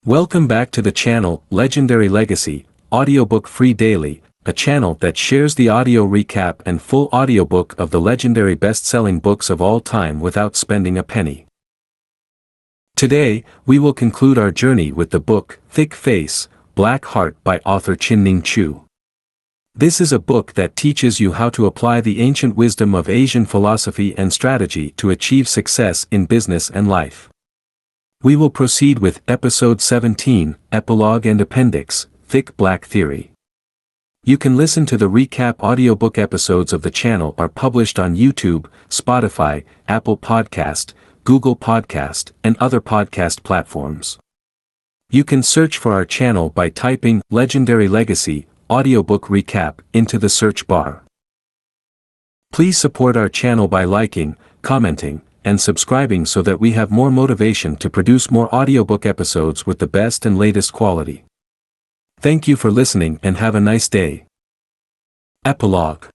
Welcome back to the channel, Legendary Legacy, Audiobook Free Daily, a channel that shares the audio recap and full audiobook of the legendary best-selling books of all time without spending a penny. Today, we will conclude our journey with the book, Thick Face, Black Heart by author Chin-Ning Chu. This is a book that teaches you how to apply the ancient wisdom of Asian philosophy and strategy to achieve success in business and life. We will proceed with Episode 17, Epilogue and Appendix, Thick Black Theory. You can listen to the recap audiobook episodes of the channel are published on YouTube, Spotify, Apple Podcast, Google Podcast, and other podcast platforms. You can search for our channel by typing Legendary Legacy, Audiobook Recap into the search bar. Please support our channel by liking, commenting, and subscribing so that we have more motivation to produce more audiobook episodes with the best and latest quality. Thank you for listening and have a nice day. Epilogue.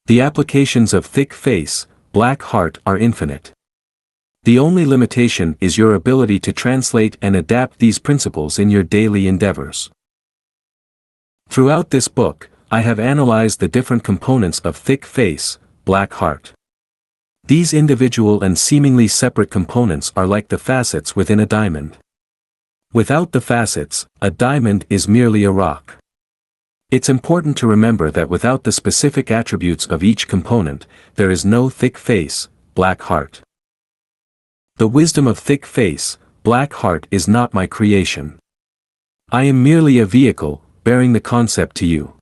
The applications of thick face, black heart are infinite. The only limitation is your ability to translate and adapt these principles in your daily endeavors. Throughout this book, I have analyzed the different components of thick face, black heart. These individual and seemingly separate components are like the facets within a diamond. Without the facets, a diamond is merely a rock. It's important to remember that without the specific attributes of each component, there is no thick face, black heart. The wisdom of thick face, black heart is not my creation. I am merely a vehicle, bearing the concept to you.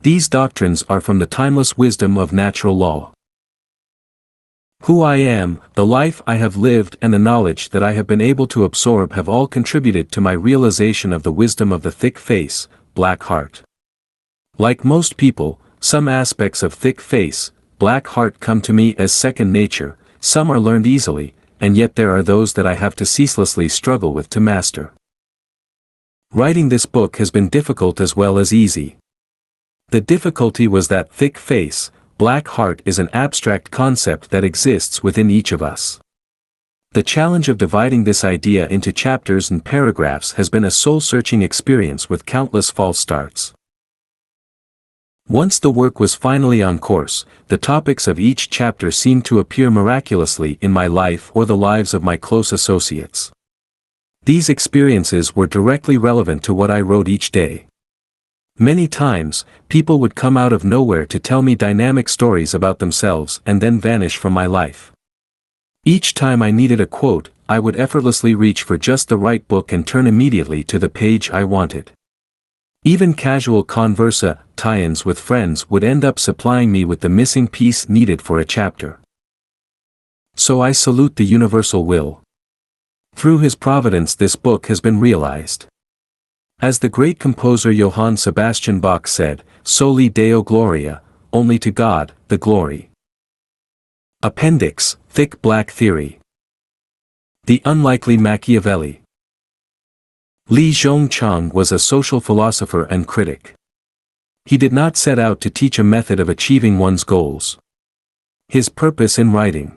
These doctrines are from the timeless wisdom of natural law. Who I am, the life I have lived and the knowledge that I have been able to absorb have all contributed to my realization of the wisdom of the thick face, black heart. Like most people, some aspects of thick face, black heart come to me as second nature, some are learned easily, and yet there are those that I have to ceaselessly struggle with to master. Writing this book has been difficult as well as easy. The difficulty was that thick face, black heart is an abstract concept that exists within each of us. The challenge of dividing this idea into chapters and paragraphs has been a soul-searching experience with countless false starts. Once the work was finally on course, the topics of each chapter seemed to appear miraculously in my life or the lives of my close associates. These experiences were directly relevant to what I wrote each day. Many times, people would come out of nowhere to tell me dynamic stories about themselves and then vanish from my life. Each time I needed a quote, I would effortlessly reach for just the right book and turn immediately to the page I wanted. Even casual conversa, tie-ins with friends would end up supplying me with the missing piece needed for a chapter. So I salute the universal will. Through his providence this book has been realized. As the great composer Johann Sebastian Bach said, Soli Deo Gloria, only to God, the glory. Appendix, Thick Black Theory. The Unlikely Machiavelli. Li Zhongchang was a social philosopher and critic. He did not set out to teach a method of achieving one's goals. His purpose in writing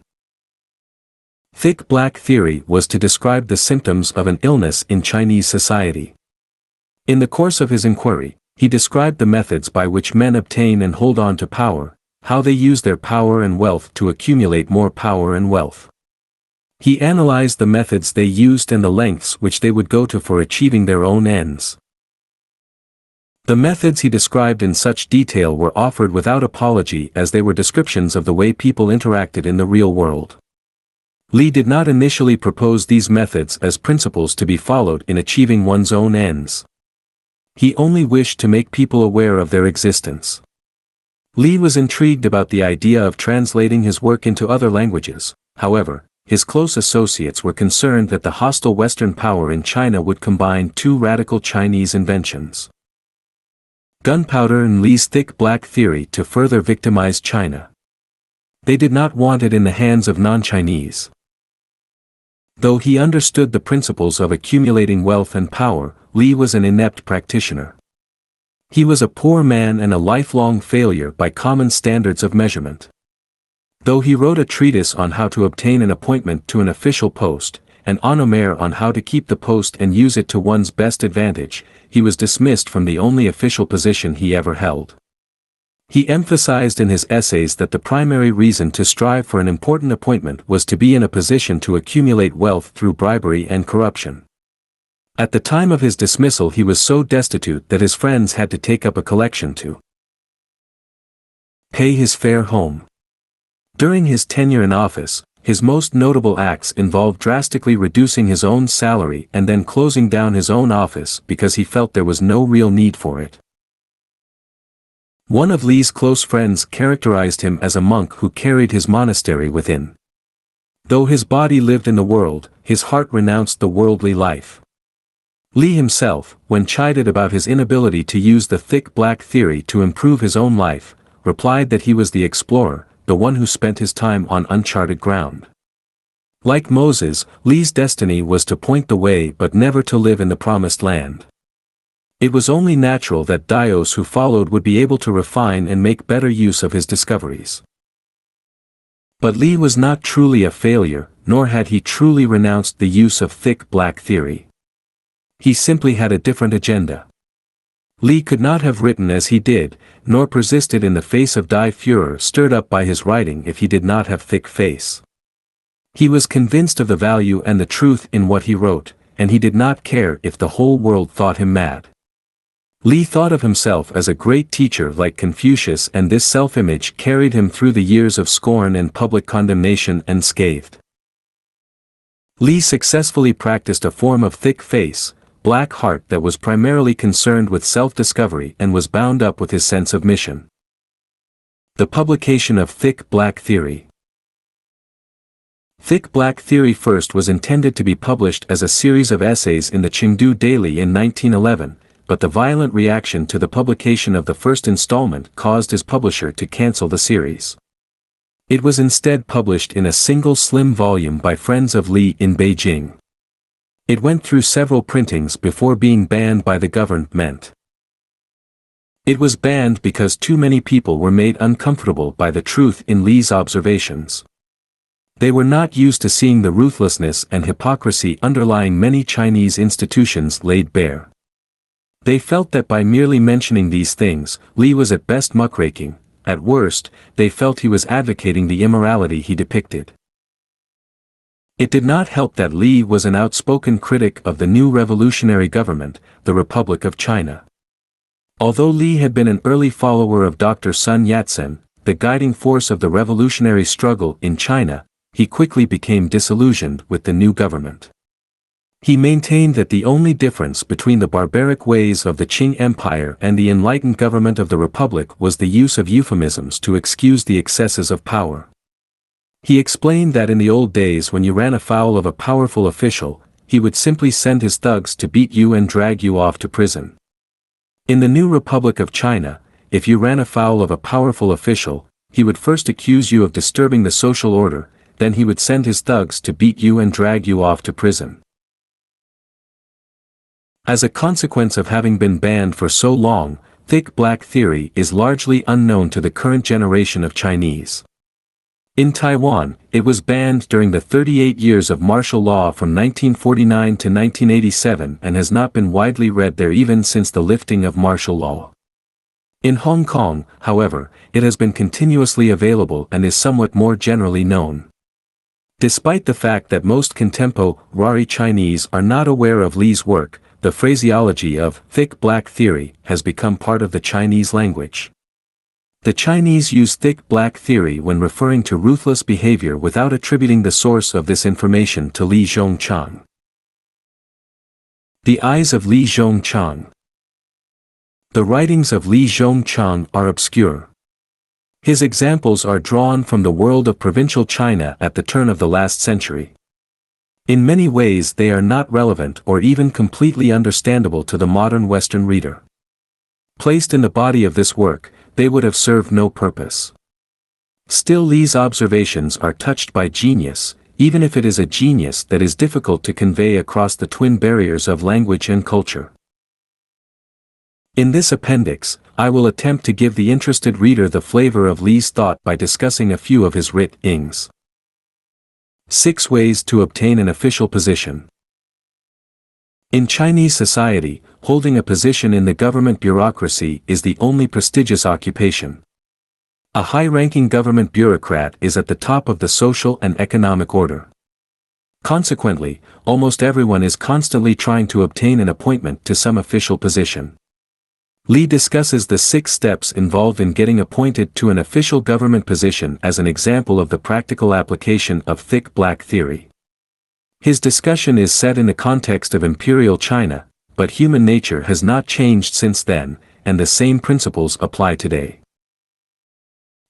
Thick Black Theory was to describe the symptoms of an illness in Chinese society. In the course of his inquiry, he described the methods by which men obtain and hold on to power, how they use their power and wealth to accumulate more power and wealth. He analyzed the methods they used and the lengths which they would go to for achieving their own ends. The methods he described in such detail were offered without apology as they were descriptions of the way people interacted in the real world. Li did not initially propose these methods as principles to be followed in achieving one's own ends. He only wished to make people aware of their existence. Li was intrigued about the idea of translating his work into other languages. However, his close associates were concerned that the hostile Western power in China would combine two radical Chinese inventions: gunpowder and Li's thick black theory to further victimize China. They did not want it in the hands of non-Chinese. Though he understood the principles of accumulating wealth and power, Li was an inept practitioner. He was a poor man and a lifelong failure by common standards of measurement. Though he wrote a treatise on how to obtain an appointment to an official post, an honneur on how to keep the post and use it to one's best advantage, he was dismissed from the only official position he ever held. He emphasized in his essays that the primary reason to strive for an important appointment was to be in a position to accumulate wealth through bribery and corruption. At the time of his dismissal he was so destitute that his friends had to take up a collection to pay his fare home. During his tenure in office, his most notable acts involved drastically reducing his own salary and then closing down his own office because he felt there was no real need for it. One of Li's close friends characterized him as a monk who carried his monastery within. Though his body lived in the world, his heart renounced the worldly life. Li himself, when chided about his inability to use the thick black theory to improve his own life, replied that he was the explorer, the one who spent his time on uncharted ground. Like Moses, Li's destiny was to point the way but never to live in the promised land. It was only natural that those who followed would be able to refine and make better use of his discoveries. But Li was not truly a failure, nor had he truly renounced the use of thick black theory. He simply had a different agenda. Li could not have written as he did, nor persisted in the face of furor stirred up by his writing if he did not have thick face. He was convinced of the value and the truth in what he wrote, and he did not care if the whole world thought him mad. Li thought of himself as a great teacher like Confucius, and this self-image carried him through the years of scorn and public condemnation unscathed. Li successfully practiced a form of thick face, black heart that was primarily concerned with self-discovery and was bound up with his sense of mission. The publication of thick black theory. Thick Black Theory first was intended to be published as a series of essays in the Chengdu Daily in 1911, but the violent reaction to the publication of the first installment caused his publisher to cancel the series. It was instead published in a single slim volume by friends of Li in Beijing. It went through several printings before being banned by the government. It was banned because too many people were made uncomfortable by the truth in Li's observations. They were not used to seeing the ruthlessness and hypocrisy underlying many Chinese institutions laid bare. They felt that by merely mentioning these things, Li was at best muckraking; at worst, they felt he was advocating the immorality he depicted. It did not help that Li was an outspoken critic of the new revolutionary government, the Republic of China. Although Li had been an early follower of Dr. Sun Yat-sen, the guiding force of the revolutionary struggle in China, he quickly became disillusioned with the new government. He maintained that the only difference between the barbaric ways of the Qing Empire and the enlightened government of the Republic was the use of euphemisms to excuse the excesses of power. He explained that in the old days when you ran afoul of a powerful official, he would simply send his thugs to beat you and drag you off to prison. In the new Republic of China, if you ran afoul of a powerful official, he would first accuse you of disturbing the social order, then he would send his thugs to beat you and drag you off to prison. As a consequence of having been banned for so long, thick black theory is largely unknown to the current generation of Chinese. In Taiwan, it was banned during the 38 years of martial law from 1949 to 1987 and has not been widely read there even since the lifting of martial law. In Hong Kong, however, it has been continuously available and is somewhat more generally known. Despite the fact that most contemporary Chinese are not aware of Li's work, the phraseology of thick black theory has become part of the Chinese language. The Chinese use thick black theory when referring to ruthless behavior without attributing the source of this information to Li Zhongchang. The Eyes of Li Zhongchang. The writings of Li Zhongchang are obscure. His examples are drawn from the world of provincial China at the turn of the last century. In many ways they are not relevant or even completely understandable to the modern Western reader. Placed in the body of this work, they would have served no purpose. Still, Li's observations are touched by genius, even if it is a genius that is difficult to convey across the twin barriers of language and culture. In this appendix, I will attempt to give the interested reader the flavor of Li's thought by discussing a few of his writings. 6 ways to obtain an official position. In Chinese society, holding a position in the government bureaucracy is the only prestigious occupation. A high-ranking government bureaucrat is at the top of the social and economic order. Consequently, almost everyone is constantly trying to obtain an appointment to some official position. Li discusses the 6 steps involved in getting appointed to an official government position as an example of the practical application of thick-black theory. His discussion is set in the context of imperial China, but human nature has not changed since then, and the same principles apply today.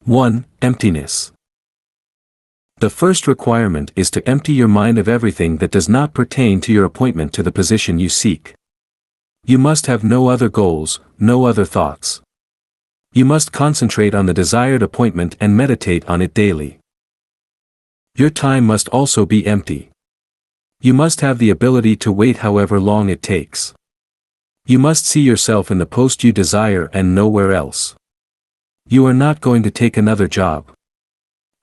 1. Emptiness. The first requirement is to empty your mind of everything that does not pertain to your appointment to the position you seek. You must have no other goals, no other thoughts. You must concentrate on the desired appointment and meditate on it daily. Your time must also be empty. You must have the ability to wait however long it takes. You must see yourself in the post you desire and nowhere else. You are not going to take another job.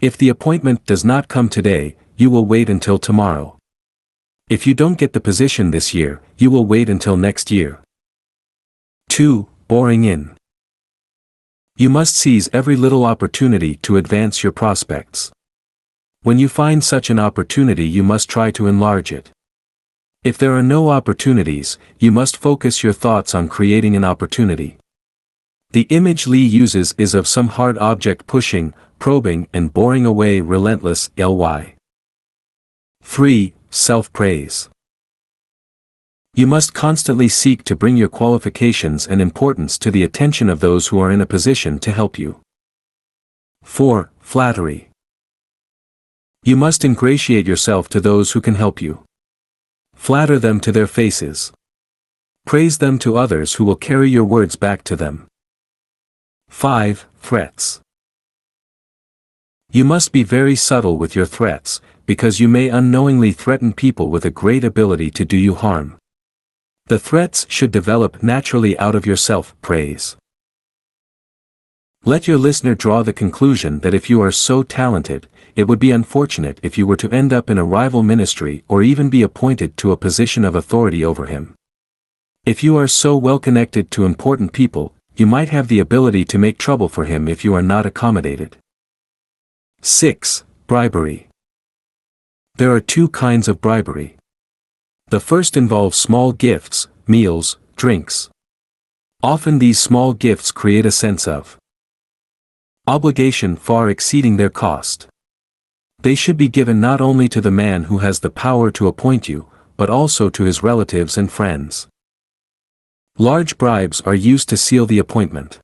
If the appointment does not come today, you will wait until tomorrow. If you don't get the position this year, you will wait until next year. 2. Boring in. You must seize every little opportunity to advance your prospects. When you find such an opportunity, you must try to enlarge it. If there are no opportunities, you must focus your thoughts on creating an opportunity. The image Li uses is of some hard object pushing, probing, and boring away relentless. 3. Self-praise. You must constantly seek to bring your qualifications and importance to the attention of those who are in a position to help you. 4. Flattery. You must ingratiate yourself to those who can help you. Flatter them to their faces. Praise them to others who will carry your words back to them. 5. Threats. You must be very subtle with your threats, because you may unknowingly threaten people with a great ability to do you harm. The threats should develop naturally out of your self-praise. Let your listener draw the conclusion that if you are so talented, it would be unfortunate if you were to end up in a rival ministry or even be appointed to a position of authority over him. If you are so well connected to important people, you might have the ability to make trouble for him if you are not accommodated. 6. Bribery. There are 2 kinds of bribery. The first involves small gifts, meals, drinks. Often these small gifts create a sense of obligation far exceeding their cost. They should be given not only to the man who has the power to appoint you, but also to his relatives and friends. Large bribes are used to seal the appointment.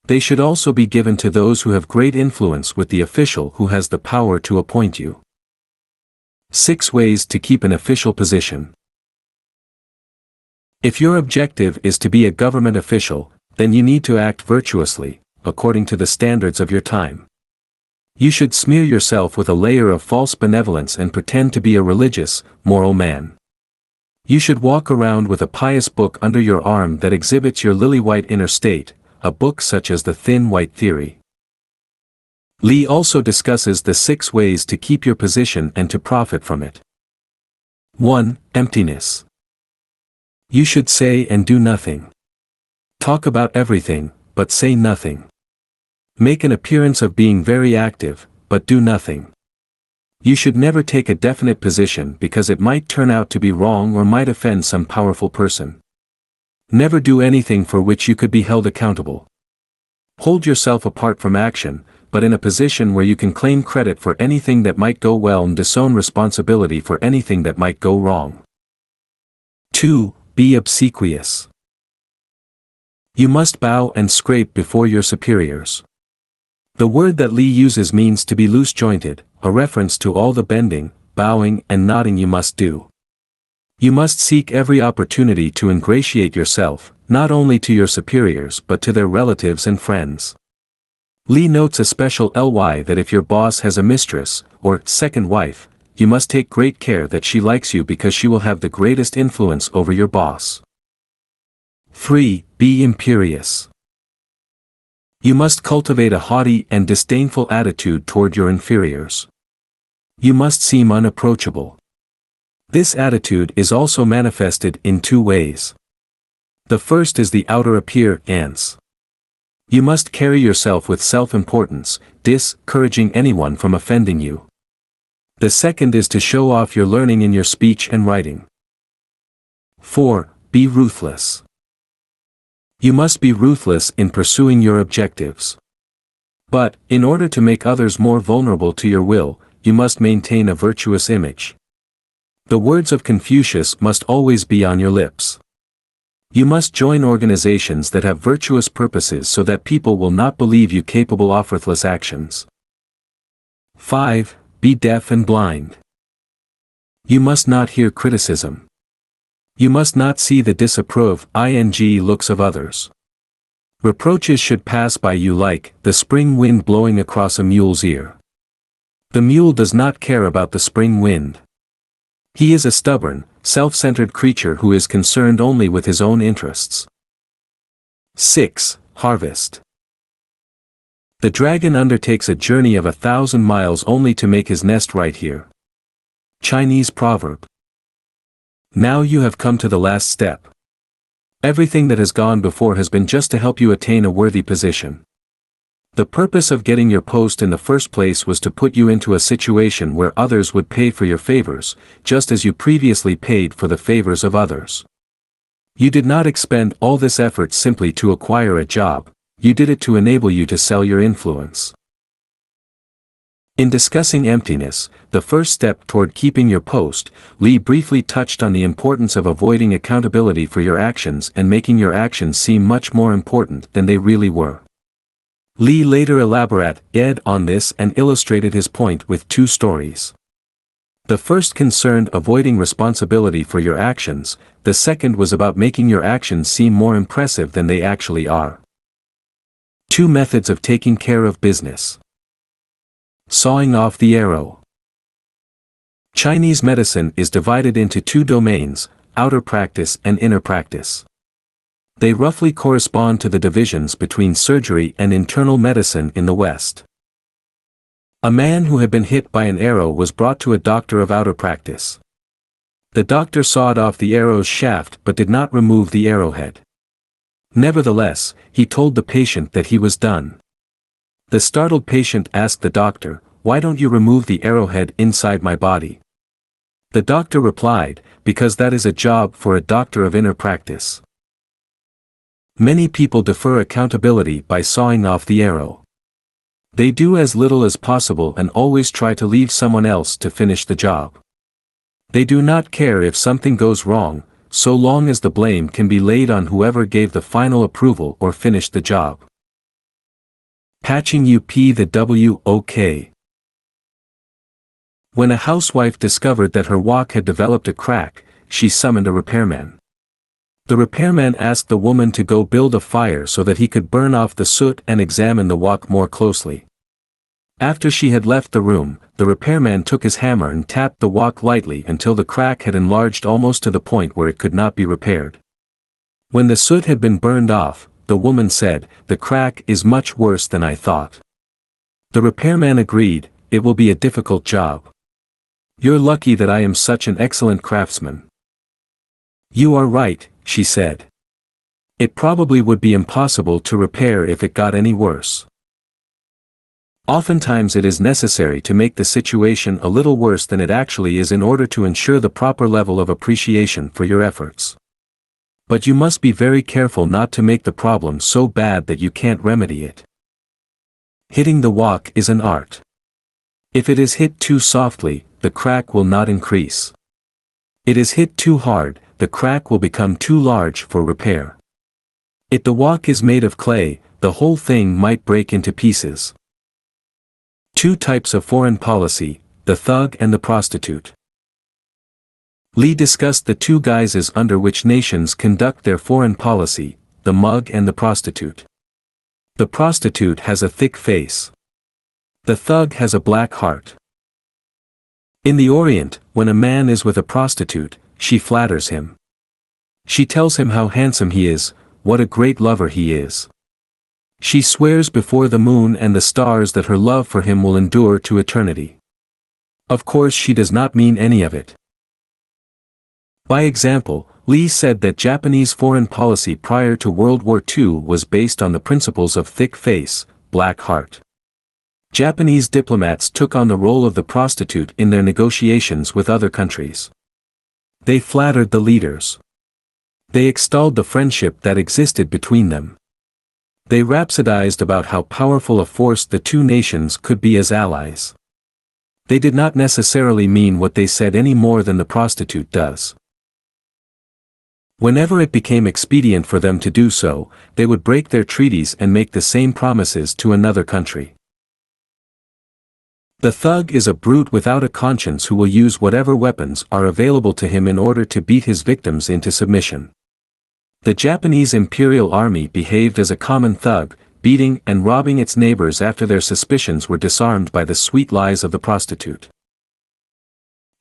They should also be given to those who have great influence with the official who has the power to appoint you. 6 ways to keep an official position. If your objective is to be a government official, then you need to act virtuously, according to the standards of your time. You should smear yourself with a layer of false benevolence and pretend to be a religious, moral man. You should walk around with a pious book under your arm that exhibits your lily-white inner state, a book such as the Thin White Theory. Li also discusses the 6 ways to keep your position and to profit from it. 1. Emptiness. You should say and do nothing. Talk about everything, but say nothing. Make an appearance of being very active, but do nothing. You should never take a definite position because it might turn out to be wrong or might offend some powerful person. Never do anything for which you could be held accountable. Hold yourself apart from action, but in a position where you can claim credit for anything that might go well and disown responsibility for anything that might go wrong. 2. Be obsequious. You must bow and scrape before your superiors. The word that Li uses means to be loose-jointed, a reference to all the bending, bowing and nodding you must do. You must seek every opportunity to ingratiate yourself, not only to your superiors but to their relatives and friends. Li notes a special ly that if your boss has a mistress, or second wife, you must take great care that she likes you because she will have the greatest influence over your boss. 3. Be imperious. You must cultivate a haughty and disdainful attitude toward your inferiors. You must seem unapproachable. This attitude is also manifested in two ways. The first is the outer appearance. You must carry yourself with self-importance, discouraging anyone from offending you. The second is to show off your learning in your speech and writing. 4. Be ruthless. You must be ruthless in pursuing your objectives. But, in order to make others more vulnerable to your will, you must maintain a virtuous image. The words of Confucius must always be on your lips. You must join organizations that have virtuous purposes so that people will not believe you capable of worthless actions. 5. Be deaf and blind. You must not hear criticism. You must not see the disapproving looks of others. Reproaches should pass by you like the spring wind blowing across a mule's ear. The mule does not care about the spring wind. He is a stubborn, self-centered creature who is concerned only with his own interests. 6. Harvest. The dragon undertakes a journey of 1,000 miles only to make his nest right here. Chinese proverb. Now you have come to the last step. Everything that has gone before has been just to help you attain a worthy position. The purpose of getting your post in the first place was to put you into a situation where others would pay for your favors, just as you previously paid for the favors of others. You did not expend all this effort simply to acquire a job, you did it to enable you to sell your influence. In discussing emptiness, the first step toward keeping your post, Li briefly touched on the importance of avoiding accountability for your actions and making your actions seem much more important than they really were. Li later elaborated on this and illustrated his point with two stories. The first concerned avoiding responsibility for your actions, the second was about making your actions seem more impressive than they actually are. 2 methods of taking care of business. Sawing off the arrow. Chinese medicine is divided into 2 domains, outer practice and inner practice. They roughly correspond to the divisions between surgery and internal medicine in the West. A man who had been hit by an arrow was brought to a doctor of outer practice. The doctor sawed off the arrow's shaft but did not remove the arrowhead. Nevertheless, he told the patient that he was done. The startled patient asked the doctor, "Why don't you remove the arrowhead inside my body?" The doctor replied, "Because that is a job for a doctor of inner practice." Many people defer accountability by sawing off the arrow. They do as little as possible and always try to leave someone else to finish the job. They do not care if something goes wrong, so long as the blame can be laid on whoever gave the final approval or finished the job. Patching the WOK. When a housewife discovered that her wok had developed a crack, she summoned a repairman. The repairman asked the woman to go build a fire so that he could burn off the soot and examine the wok more closely. After she had left the room, the repairman took his hammer and tapped the wok lightly until the crack had enlarged almost to the point where it could not be repaired. When the soot had been burned off, the woman said, "The crack is much worse than I thought." The repairman agreed, "It will be a difficult job. You're lucky that I am such an excellent craftsman." "You are right," she said. "It probably would be impossible to repair if it got any worse." Oftentimes it is necessary to make the situation a little worse than it actually is in order to ensure the proper level of appreciation for your efforts. But you must be very careful not to make the problem so bad that you can't remedy it. Hitting the wok is an art. If it is hit too softly, the crack will not increase. It is hit too hard, the crack will become too large for repair. If the wok is made of clay, the whole thing might break into pieces. 2 types of foreign policy, the thug and the prostitute. Li discussed the 2 guises under which nations conduct their foreign policy, the mug and the prostitute. The prostitute has a thick face. The thug has a black heart. In the Orient, when a man is with a prostitute, she flatters him. She tells him how handsome he is, what a great lover he is. She swears before the moon and the stars that her love for him will endure to eternity. Of course she does not mean any of it. By example, Lee said that Japanese foreign policy prior to World War II was based on the principles of thick face, black heart. Japanese diplomats took on the role of the prostitute in their negotiations with other countries. They flattered the leaders. They extolled the friendship that existed between them. They rhapsodized about how powerful a force the two nations could be as allies. They did not necessarily mean what they said any more than the prostitute does. Whenever it became expedient for them to do so, they would break their treaties and make the same promises to another country. The thug is a brute without a conscience who will use whatever weapons are available to him in order to beat his victims into submission. The Japanese Imperial Army behaved as a common thug, beating and robbing its neighbors after their suspicions were disarmed by the sweet lies of the prostitute.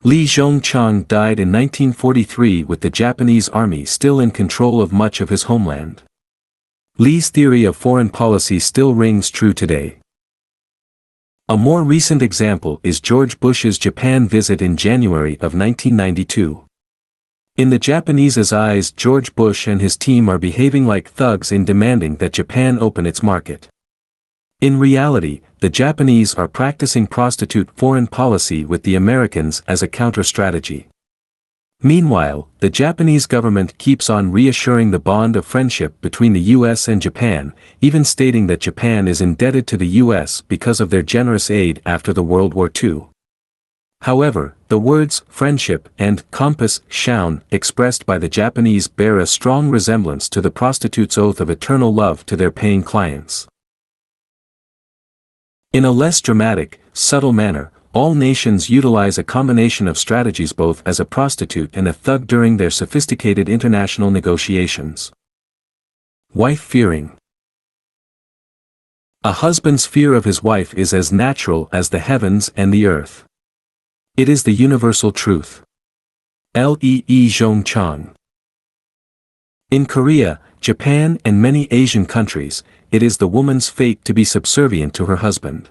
Li Zhongchang died in 1943 with the Japanese army still in control of much of his homeland. Li's theory of foreign policy still rings true today. A more recent example is George Bush's Japan visit in January of 1992. In the Japanese's eyes, George Bush and his team are behaving like thugs in demanding that Japan open its market. In reality, the Japanese are practicing prostitute foreign policy with the Americans as a counter-strategy. Meanwhile, the Japanese government keeps on reassuring the bond of friendship between the US and Japan, even stating that Japan is indebted to the US because of their generous aid after the World War II. However, the words friendship and compass shaun expressed by the Japanese bear a strong resemblance to the prostitute's oath of eternal love to their paying clients. In a less dramatic, subtle manner, all nations utilize a combination of strategies both as a prostitute and a thug during their sophisticated international negotiations. Wife-fearing. A husband's fear of his wife is as natural as the heavens and the earth. It is the universal truth. Lee Zhongchang. In Korea, Japan and many Asian countries, it is the woman's fate to be subservient to her husband.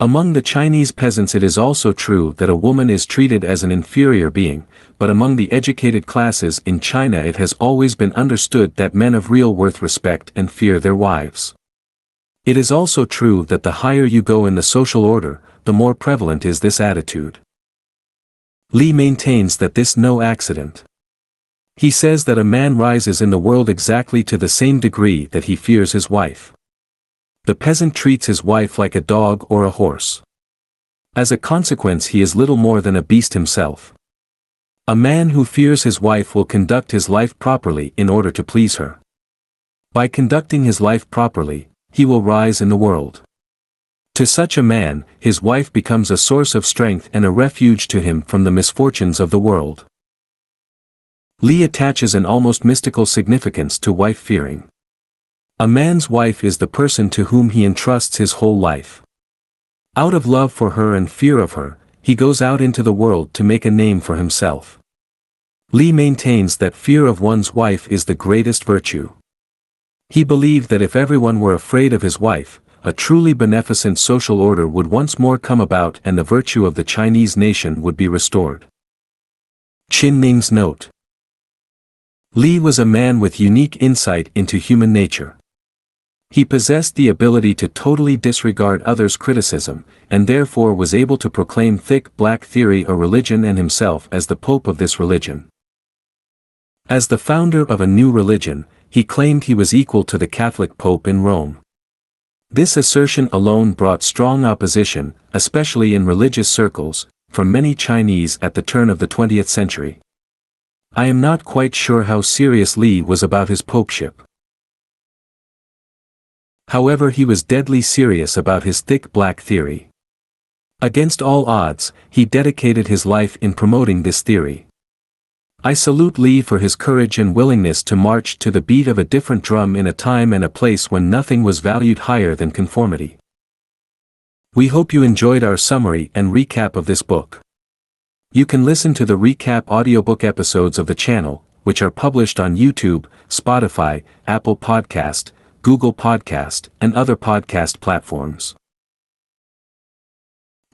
Among the Chinese peasants it is also true that a woman is treated as an inferior being, but among the educated classes in China it has always been understood that men of real worth respect and fear their wives. It is also true that the higher you go in the social order, the more prevalent is this attitude. Lee maintains that this is no accident. He says that a man rises in the world exactly to the same degree that he fears his wife. The peasant treats his wife like a dog or a horse. As a consequence he is little more than a beast himself. A man who fears his wife will conduct his life properly in order to please her. By conducting his life properly, he will rise in the world. To such a man, his wife becomes a source of strength and a refuge to him from the misfortunes of the world. Lee attaches an almost mystical significance to wife-fearing. A man's wife is the person to whom he entrusts his whole life. Out of love for her and fear of her, he goes out into the world to make a name for himself. Lee maintains that fear of one's wife is the greatest virtue. He believed that if everyone were afraid of his wife, a truly beneficent social order would once more come about and the virtue of the Chinese nation would be restored. Chin-Ning's note. Lee was a man with unique insight into human nature. He possessed the ability to totally disregard others' criticism, and therefore was able to proclaim thick black theory a religion and himself as the pope of this religion. As the founder of a new religion, he claimed he was equal to the Catholic Pope in Rome. This assertion alone brought strong opposition, especially in religious circles, from many Chinese at the turn of the 20th century. I am not quite sure how serious Lee was about his popeship. However, he was deadly serious about his thick black theory. Against all odds, he dedicated his life in promoting this theory. I salute Lee for his courage and willingness to march to the beat of a different drum in a time and a place when nothing was valued higher than conformity. We hope you enjoyed our summary and recap of this book. You can listen to the recap audiobook episodes of the channel, which are published on YouTube, Spotify, Apple Podcast, Google Podcast, and other podcast platforms.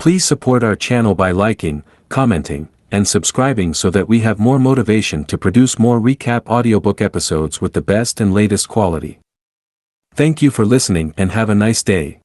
Please support our channel by liking, commenting, and subscribing so that we have more motivation to produce more recap audiobook episodes with the best and latest quality. Thank you for listening and have a nice day.